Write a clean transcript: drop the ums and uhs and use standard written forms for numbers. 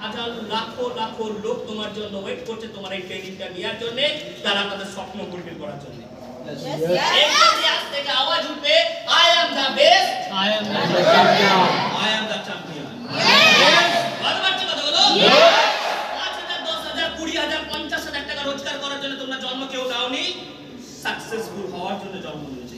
হাজার লাখো লাখো লোক তোমার জন্য ওয়েট করছে তোমার এই ট্রেনিংটা নেওয়ার জন্য, তারা তাদের স্বপ্ন ফুলফিল করার জন্য। আজ থেকে আওয়াজ উঠবে, I am the best, I am the champion. I am the champion. ভালো বাচ্চা কথাগুলো? 5,000, 10,000, 20,000, 50,000 টাকা রোজগার করার জন্য তোমরা জন্ম কেউ দাওনি, সাকসেসফুল হওয়ার জন্য জন্ম নিয়েছে।